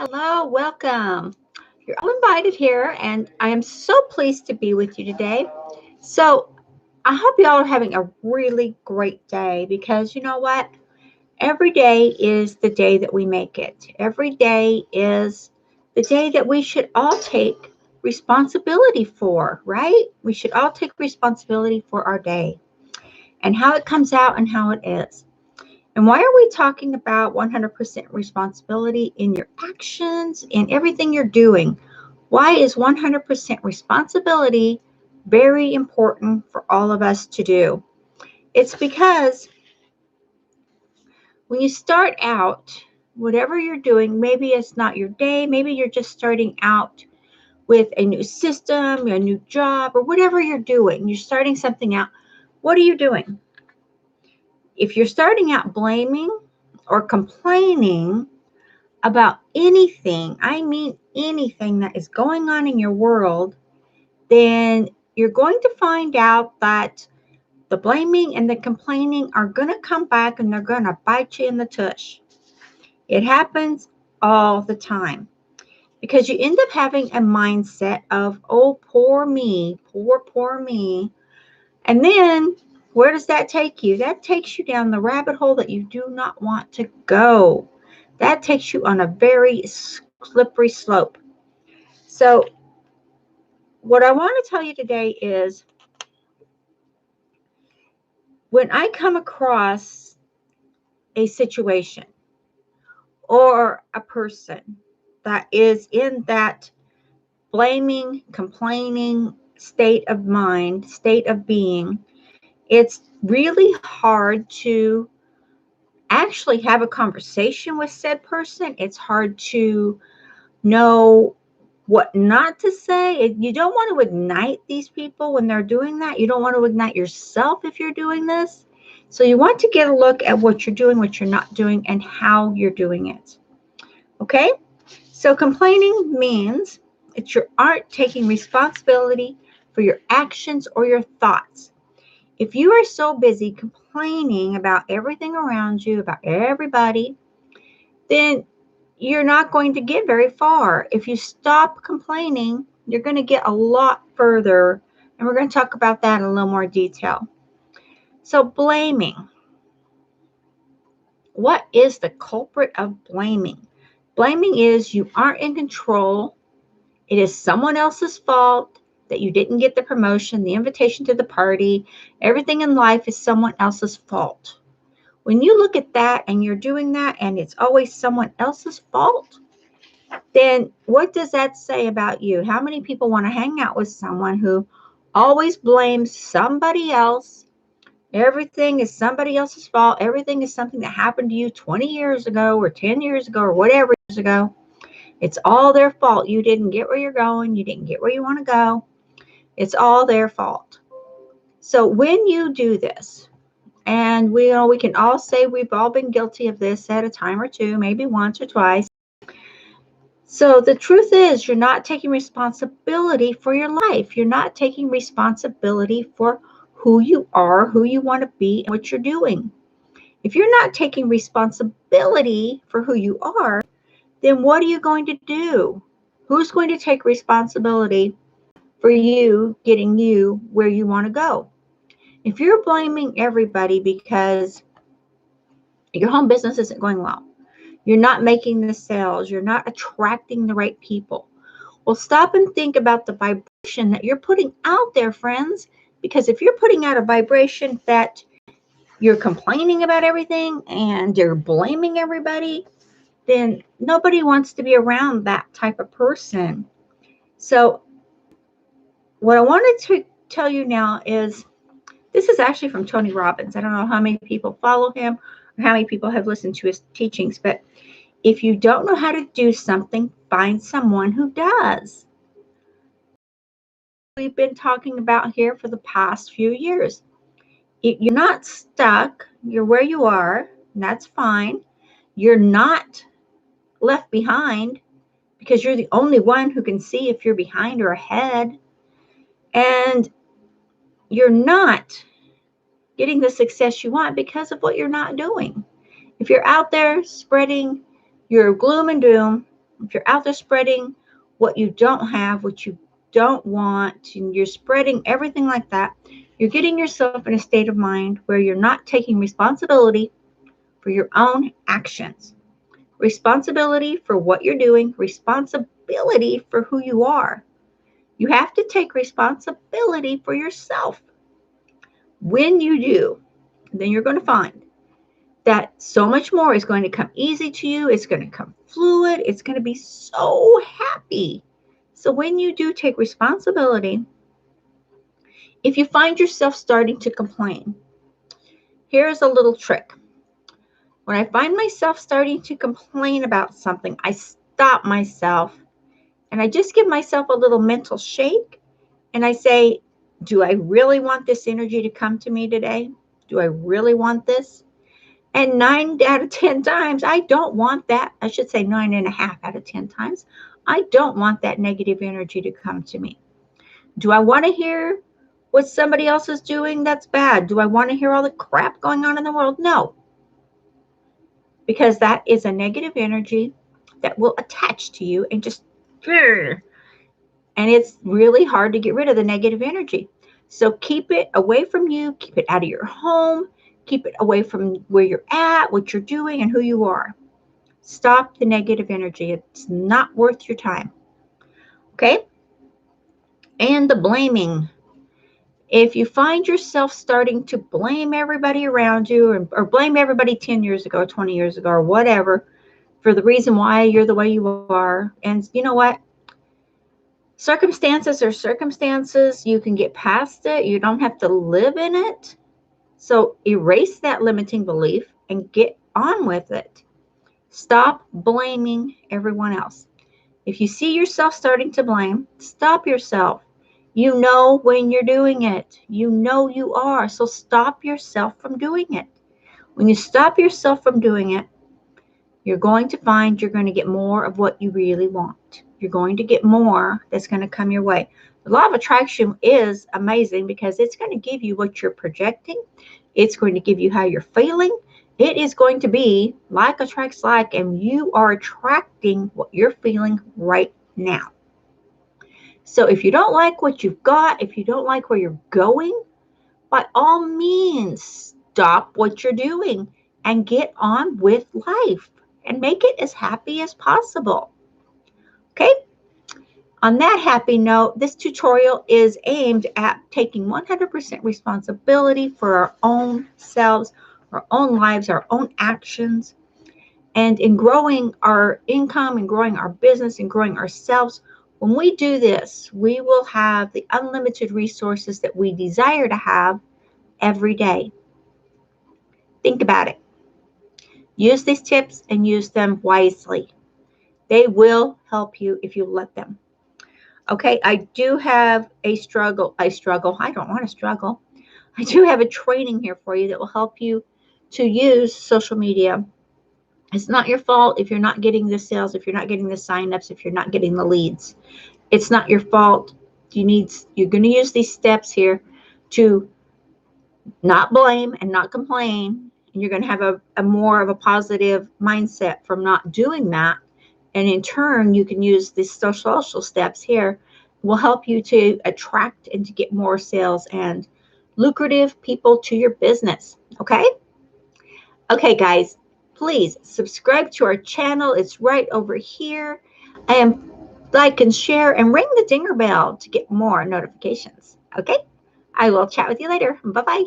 Hello, welcome. You're all invited here, and I am so pleased to be with you today. So, I hope you all are having a really great day because you know what? Every day is the day that we make it. Every day is the day that we should all take responsibility for, right? We should all take responsibility for our day and how it comes out and how it is. And why are we talking about 100% responsibility in your actions and everything you're doing? Why is 100% responsibility very important for all of us to do? It's because when you start out, whatever you're doing, maybe it's not your day, maybe you're just starting out with a new system, a new job, or whatever you're doing, you're starting something out. What are you doing? If you're starting out blaming or complaining about anything, I mean anything that is going on in your world, then you're going to find out that the blaming and the complaining are going to come back and they're going to bite you in the tush. It happens all the time because you end up having a mindset of, oh, poor me, poor me. And then where does that take you? That takes you down the rabbit hole that you do not want to go. That takes you on a very slippery slope. So, what I want to tell you today is when I come across a situation or a person that is in that blaming, complaining state of mind, state of being, it's really hard to actually have a conversation with said person. It's hard to know what not to say. You don't want to ignite these people when they're doing that. You don't want to ignite yourself if you're doing this. So you want to get a look at what you're doing, what you're not doing, and how you're doing it. Okay? So complaining means that you aren't taking responsibility for your actions or your thoughts. If you are so busy complaining about everything around you, about everybody, then you're not going to get very far. If you stop complaining, you're going to get a lot further. And we're going to talk about that in a little more detail. So, blaming. What is the culprit of blaming? Blaming is you aren't in control. It is someone else's fault that you didn't get the promotion, the invitation to the party. Everything in life is someone else's fault. When you look at that and you're doing that and it's always someone else's fault, then what does that say about you? How many people want to hang out with someone who always blames somebody else? Everything is somebody else's fault. Everything is something that happened to you 20 years ago or 10 years ago or whatever years ago. It's all their fault. You didn't get where you're going. You didn't get where you want to go. It's all their fault. So when you do this, and we can all say we've all been guilty of this at a time or two, maybe once or twice. So the truth is, you're not taking responsibility for your life. You're not taking responsibility for who you are, who you want to be, and what you're doing. If you're not taking responsibility for who you are, then what are you going to do? Who's going to take responsibility for you getting you where you want to go? If you're blaming everybody because your home business isn't going well, you're not making the sales, you're not attracting the right people, well, stop and think about the vibration that you're putting out there, friends. Because if you're putting out a vibration that you're complaining about everything and you're blaming everybody, then nobody wants to be around that type of person. So, what I wanted to tell you now is this is actually from Tony Robbins. I don't know how many people follow him or how many people have listened to his teachings, but if you don't know how to do something, find someone who does. We've been talking about here for the past few years. You're not stuck. You're where you are, and that's fine. You're not left behind because you're the only one who can see if you're behind or ahead. And you're not getting the success you want because of what you're not doing. If you're out there spreading your gloom and doom, If you're out there spreading what you don't have, what you don't want, and you're spreading everything like that, you're getting yourself in a state of mind where you're not taking responsibility for your own actions, responsibility for what you're doing, responsibility for who you are. You have to take responsibility for yourself. When you do, then you're going to find that so much more is going to come easy to you. It's going to come fluid. It's going to be so happy. So when you do take responsibility, if you find yourself starting to complain, here's a little trick. When I find myself starting to complain about something, I stop myself and I just give myself a little mental shake and I say, do I really want this energy to come to me today? Do I really want this? And 9 out of 10 times, I don't want that. I should say 9.5 out of 10 times. I don't want that negative energy to come to me. Do I want to hear what somebody else is doing that's bad? Do I want to hear all the crap going on in the world? No. Because that is a negative energy that will attach to you and just, and it's really hard to get rid of the negative energy. So keep it away from you, keep it out of your home, keep it away from where you're at, what you're doing, and who you are. Stop the negative energy. It's not worth your time. Okay? And the blaming. If you find yourself starting to blame everybody around you or blame everybody 10 years ago, 20 years ago, or whatever, for the reason why you're the way you are, and you know what? Circumstances are circumstances. You can get past it. You don't have to live in it. So erase that limiting belief and get on with it. Stop blaming everyone else. If you see yourself starting to blame, stop yourself. You know when you're doing it. You know you are. So stop yourself from doing it. When you stop yourself from doing it, you're going to find you're going to get more of what you really want. You're going to get more that's going to come your way. The law of attraction is amazing because it's going to give you what you're projecting. It's going to give you how you're feeling. It is going to be like attracts like, and you are attracting what you're feeling right now. So if you don't like what you've got, if you don't like where you're going, by all means, stop what you're doing and get on with life and make it as happy as possible. Okay? On that happy note, this tutorial is aimed at taking 100% responsibility for our own selves, our own lives, our own actions, and in growing our income and growing our business and growing ourselves. When we do this, we will have the unlimited resources that we desire to have every day. Think about it. Use these tips and use them wisely. They will help you if you let them. Okay, I do have a struggle. I don't want to struggle. I do have a training here for you that will help you to use social media. It's not your fault if you're not getting the sales, if you're not getting the signups, if you're not getting the leads. It's not your fault. You're going to use these steps here to not blame and not complain. And you're going to have a more of a positive mindset from not doing that. And in turn, you can use these social steps here will help you to attract and to get more sales and lucrative people to your business. Okay? Okay, guys, please subscribe to our channel. It's right over here. And like and share and ring the dinger bell to get more notifications. Okay? I will chat with you later. Bye-bye.